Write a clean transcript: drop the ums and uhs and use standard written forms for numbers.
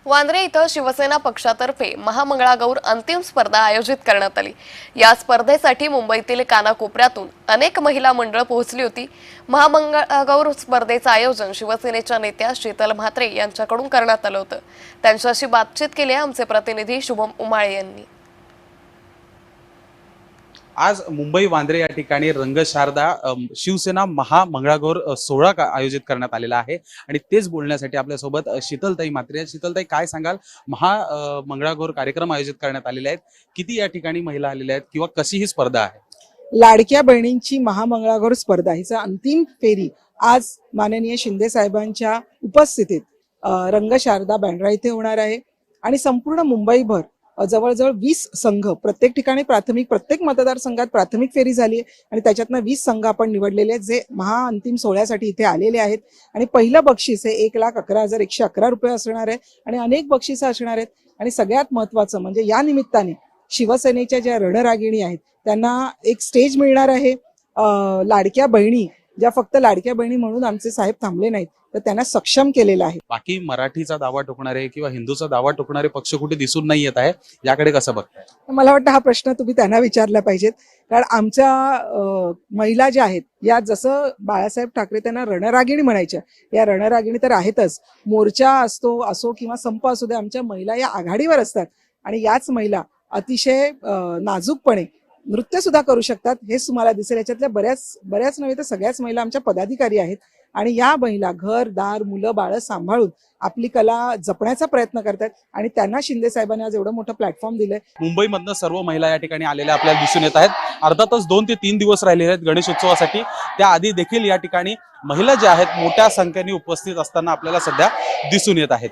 वांद्रे इथं शिवसेना पक्षातर्फे महामंगळागौर अंतिम स्पर्धा आयोजित करण्यात आली। या स्पर्धेसाठी मुंबईतील कानाकोपऱ्यातून अनेक महिला मंडळ पोहोचली होती। महामंगळागौर स्पर्धेचं आयोजन शिवसेनेच्या नेत्या शीतल म्हात्रे यांच्याकडून करण्यात आलं होतं। त्यांच्याशी बातचीत केली आमचे प्रतिनिधी शुभम उमाळे यांनी। आज मुंबई वांद्रे या ठिकाणी रंगशारदा शिवसेना महामंगळागौर सोहळा आयोजित करण्यात आलेला आहे आणि तेच बोलण्यासाठी आपल्यासोबत शीतलताई म्हात्रे। शीतलताई, काय सांगाल, महामंगळागौर कार्यक्रम आयोजित करण्यात आलेले आहेत, किती या ठिकाणी महिला आलेल्या आहेत किंवा कशी ही स्पर्धा आहे? लाडक्या बहिणींची महामंगळागौर स्पर्धा हिचा अंतिम फेरी आज माननीय शिंदे साहेबांच्या उपस्थितीत रंगशारदा बँड्रा इथे होणार आहे आणि संपूर्ण मुंबईभर जवळजवळ 20 संघ प्रत्येक ठिकाणी प्रत्येक मतदारसंघात प्राथमिक फेरी झाली आहे आणि त्याच्यातनं 20 संघ आपण निवडलेले आहेत जे महाअंतिम सोहळ्यासाठी इथे आलेले आहेत। आणि पहिलं बक्षीस हे 1,11,111 रुपये असणार आहे आणि अनेक बक्षिसं असणार आहेत। आणि सगळ्यात महत्त्वाचं म्हणजे या निमित्ताने शिवसेनेच्या ज्या रणरागिणी आहेत त्यांना एक स्टेज मिळणार आहे। लाडक्या बहिणी ज्या फक्त लाडक्या बहिणी म्हणून आमचे साहेब थांबले नाहीत, तर त्यांना सक्षम केलेलं आहे। बाकी मराठीचा दावा ठोकणारे किंवा हिंदूचा दावा ठोकणारे पक्ष कुठे दिसून नाही येत आहे, याकडे कसं बघताय? मला वाटतं हा प्रश्न तुम्ही त्यांना विचारला पाहिजेत, कारण आमच्या महिला ज्या आहेत या जसं बाळासाहेब ठाकरे त्यांना रणरागिणी म्हणायच्या, या रणरागिणी तर आहेतच। मोर्चा असो किंवा संप असू दे, आमच्या महिला या आघाडीवर असतात आणि याच महिला अतिशय नाजूकपणे नृत्य सुद्धा करू शकतात, हेच तुम्हाला दिसेल। याच्यातल्या बऱ्याच नव्हे तर सगळ्याच महिला आमच्या पदाधिकारी आहेत आणि या महिला घर दार मुलं बाळ सांभाळून आपली कला जपण्याचा प्रयत्न करतात आणि त्यांना शिंदे साहेबांनी आज एवढं मोठं प्लॅटफॉर्म दिलंय। मुंबईमधनं सर्व महिला या ठिकाणी आलेल्या आपल्याला दिसून येत आहेत। अर्थातच 2 ते 3 दिवस राहिलेले आहेत गणेशोत्सवासाठी, त्याआधी देखील या ठिकाणी महिला ज्या आहेत मोठ्या संख्येने उपस्थित असताना आपल्याला सध्या दिसून येत आहेत।